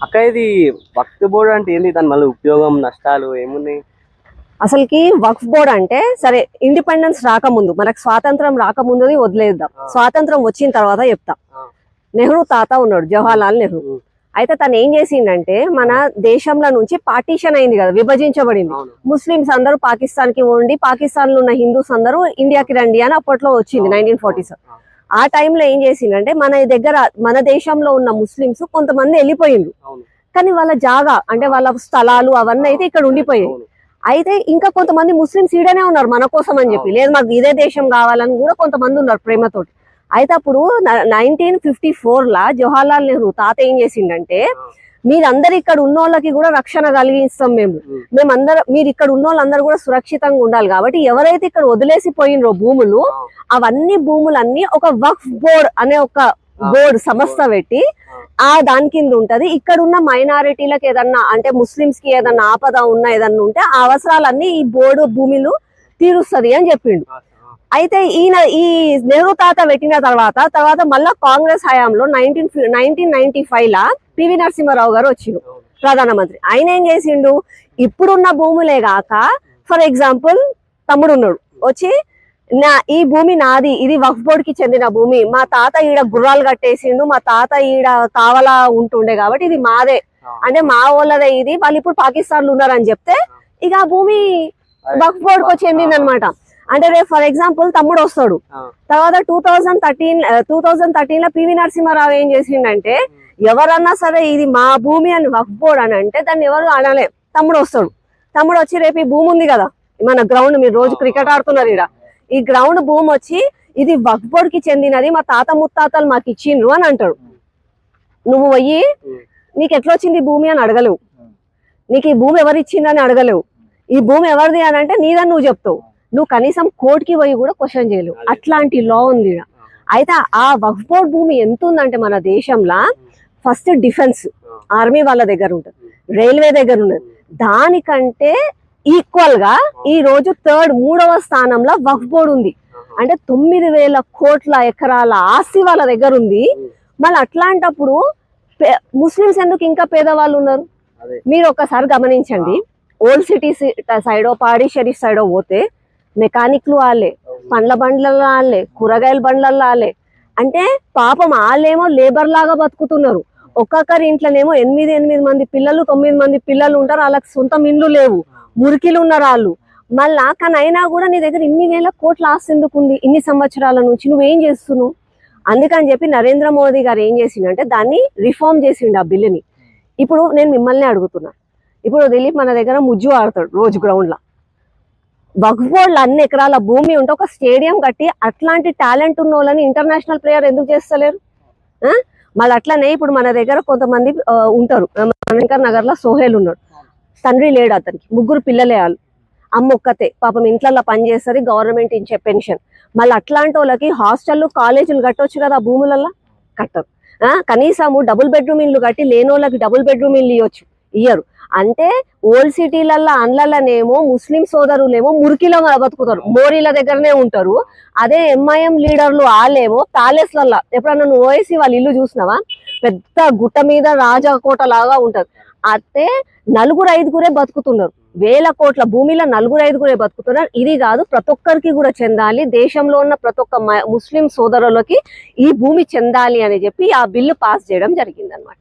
అక్క ఇది వక్ఫ్ బోర్డు అంటే ఏంటి? దాని మళ్ళీ ఉపయోగం నష్టాలు ఏమున్నాయి? అసలుకి వక్ఫ్ బోర్డ్ అంటే సరే ఇండిపెండెన్స్ రాకముందు మనకు స్వాతంత్రం రాకముందుది వదిలేద్దాం, స్వాతంత్రం వచ్చిన తర్వాత చెప్తా. నెహ్రూ తాత ఉన్నాడు, జవహర్లాల్ నెహ్రూ. అయితే తను ఏం చేసిండంటే మన దేశంలో నుంచి పార్టీషన్ అయింది కదా, విభజించబడింది. ముస్లిమ్స్ అందరూ పాకిస్తాన్ కి ఉండి పాకిస్తాన్ లో ఉన్న హిందూస్ అందరూ ఇండియాకి రండి అని అప్పట్లో వచ్చింది 1947. ఆ టైంలో ఏం చేసిందంటే మన దేశంలో ఉన్న ముస్లిమ్స్ కొంతమంది వెళ్ళిపోయిండ్రు, కానీ వాళ్ళ జాగా అంటే వాళ్ళ స్థలాలు అవన్నీ అయితే ఇక్కడ ఉండిపోయాయి. అయితే ఇంకా కొంతమంది ముస్లిమ్స్ ఈడనే ఉన్నారు మన కోసం అని చెప్పి, లేదు మాకు ఇదే దేశం కావాలని కూడా కొంతమంది ఉన్నారు ప్రేమతోటి. అయితే అప్పుడు 1954 జవహర్లాల్ నెహ్రూ తాత ఏం చేసిండంటే, మీరందరు ఇక్కడ ఉన్న వాళ్ళకి కూడా రక్షణ కలిగిస్తాం, మేమందరం మీరు ఇక్కడ ఉన్న వాళ్ళందరూ కూడా సురక్షితంగా ఉండాలి కాబట్టి ఎవరైతే ఇక్కడ వదిలేసి పోయినరో భూములు, అవన్నీ భూములన్నీ ఒక వక్ఫ్ బోర్డ్ అనే ఒక బోర్డు సంస్థ పెట్టి దాని కింద ఉంటది. ఇక్కడ ఉన్న మైనారిటీలకు ఏదన్నా అంటే ముస్లిమ్స్ కి ఏదన్నా ఆపద ఉన్నా ఏదన్నా ఉంటే ఆ అవసరాలన్నీ ఈ బోర్డు భూమిలు తీరుస్తుంది అని చెప్పిండు. అయితే ఈ నెహ్రూ తాత పెట్టిన తర్వాత మళ్ళా కాంగ్రెస్ హయాంలో 1995 పివి నరసింహారావు గారు వచ్చిండు ప్రధానమంత్రి. ఆయన ఏం చేసిండు, ఇప్పుడున్న భూములే కాక ఫర్ ఎగ్జాంపుల్ తమ్ముడు ఉన్నాడు వచ్చి, ఈ భూమి నాది, ఇది వక్ఫ్ బోర్డ్ కి చెందిన భూమి, మా తాత ఈడ గుర్రాలు కట్టేసిండు, మా తాత ఈడ కావలా ఉంటుండే కాబట్టి ఇది మాదే, అంటే మా వాళ్ళదే ఇది, వాళ్ళు ఇప్పుడు పాకిస్తాన్ లో ఉన్నారని చెప్తే ఇక ఆ భూమి వక్ఫ్ బోర్డ్ కు చెందింది అనమాట. అంటే రేపు ఫర్ ఎగ్జాంపుల్ తమ్ముడు వస్తాడు, తర్వాత 2013 లో పివి నరసింహారావు ఏం చేసిండంటే, ఎవరన్నా సరే ఇది మా భూమి అని వక్ఫ్ బోర్డ్ అని అంటే దాన్ని ఎవరు అనలే. తమ్ముడు వస్తాడు, తమ్ముడు వచ్చి రేపు ఈ భూమి ఉంది కదా మన గ్రౌండ్, మీరు రోజు క్రికెట్ ఆడుతున్నారు ఇక్కడ, ఈ గ్రౌండ్ భూమి వచ్చి ఇది వక్ఫ్ బోర్డ్ కి చెందినది, మా తాత ముత్తాతలు మాకు ఇచ్చిండ్రు అని అంటాడు. నువ్వు పోయి నీకు ఎట్లా వచ్చింది ఈ భూమి అని అడగలేవు, నీకు ఈ భూమి ఎవరు ఇచ్చిందని అడగలేవు, ఈ భూమి ఎవరిది అని అంటే నీదని నువ్వు చెప్తావు, నువ్వు కనీసం కోర్టుకి పోయి కూడా క్వశ్చన్ చేయలేవు. అట్లాంటి లా ఉంది. అయితే ఆ వక్ఫ్ బోర్డ్ భూమి ఎంత ఉందంటే మన దేశంలో ఫస్ట్ డిఫెన్స్ ఆర్మీ వాళ్ళ దగ్గర ఉంటుంది, రైల్వే దగ్గర ఉన్నది, దానికంటే ఈక్వల్ గా ఈ రోజు మూడవ స్థానంలో వక్ఫ్ బోర్డ్ ఉంది. అంటే 9,000 కోట్ల ఎకరాల ఆస్తి వాళ్ళ దగ్గర ఉంది. మళ్ళీ అట్లాంటప్పుడు ముస్లిమ్స్ ఎందుకు ఇంకా పేదవాళ్ళు ఉన్నారు? మీరు ఒక్కసారి గమనించండి, ఓల్డ్ సిటీ సైడో పాడిషరీ సైడో పోతే మెకానిక్లు వాళ్ళే, పండ్ల బండ్లలో వాళ్ళే, కూరగాయల బండ్లలో వాళ్ళే. అంటే పాపం వాళ్ళేమో లేబర్ లాగా బతుకుతున్నారు. ఒక్కొక్కరి ఇంట్లోనేమో 8 మంది పిల్లలు 9 మంది పిల్లలు ఉంటారు, వాళ్ళకి సొంతం ఇండ్లు లేవు, మురికిలు ఉన్నారు వాళ్ళు. మళ్ళా కానీ అయినా కూడా నీ దగ్గర ఇన్ని వేల కోట్ల ఆస్తి ఎందుకు ఉంది ఇన్ని సంవత్సరాల నుంచి, నువ్వేం చేస్తున్నావు? అందుకని చెప్పి నరేంద్ర మోదీ గారు ఏం చేసిండంటే దాన్ని రిఫార్మ్ చేసిండు ఆ బిల్లుని. ఇప్పుడు నేను మిమ్మల్ని అడుగుతున్నా, ఇప్పుడు దిలీప్ మన దగ్గర ముజ్జు ఆడతాడు రోజు గ్రౌండ్ లా, వక్ఫ్ బోర్డ్ అన్ని ఎకరాల భూమి ఉంటే ఒక స్టేడియం కట్టి అట్లాంటి టాలెంట్ ఉన్న వాళ్ళని ఇంటర్నేషనల్ ప్లేయర్ ఎందుకు చేస్తలేరు? మళ్ళీ అట్లనే ఇప్పుడు మన దగ్గర కొంతమంది ఉంటారు, శంకర్ నగర్ లో సోహేల్ ఉన్నాడు, తండ్రి లేడు, అతనికి 3 పిల్లలే, వాళ్ళు అమ్మ ఒక్కతే పాపం ఇంట్లో పని చేస్తుంది, గవర్నమెంట్ ఇచ్చే పెన్షన్. మళ్ళీ అట్లాంటి వాళ్ళకి హాస్టల్ కాలేజీలు కట్టవచ్చు కదా, ఆ భూములలో కట్టరు. కనీసము డబుల్ బెడ్రూమ్ ఇల్లు కట్టి లేని వాళ్ళకి డబుల్ బెడ్రూమ్ ఇల్లు ఇయ్యరు. అంటే ఓల్డ్ సిటీలల్లో అండ్లనేమో ముస్లిం సోదరులేమో మురికిలో బతుకుతారు, మోరీల దగ్గరనే ఉంటారు. అదే ఎంఐఎం లీడర్లు వాళ్ళేమో ప్యాలెస్లల్లో, ఎప్పుడన్నా నువ్వు ఓఎసి వాళ్ళ ఇల్లు చూసినావా, పెద్ద గుట్ట మీద రాజకోట లాగా ఉంటది. అయితే 4-5 బతుకుతున్నారు, వేల కోట్ల భూమిలో 4-5 బతుకుతున్నారు. ఇది కాదు, ప్రతి ఒక్కరికి కూడా చెందాలి, దేశంలో ఉన్న ప్రతి ఒక్క ముస్లిం సోదరులకి ఈ భూమి చెందాలి అని చెప్పి ఆ బిల్లు పాస్ చేయడం జరిగింది అనమాట.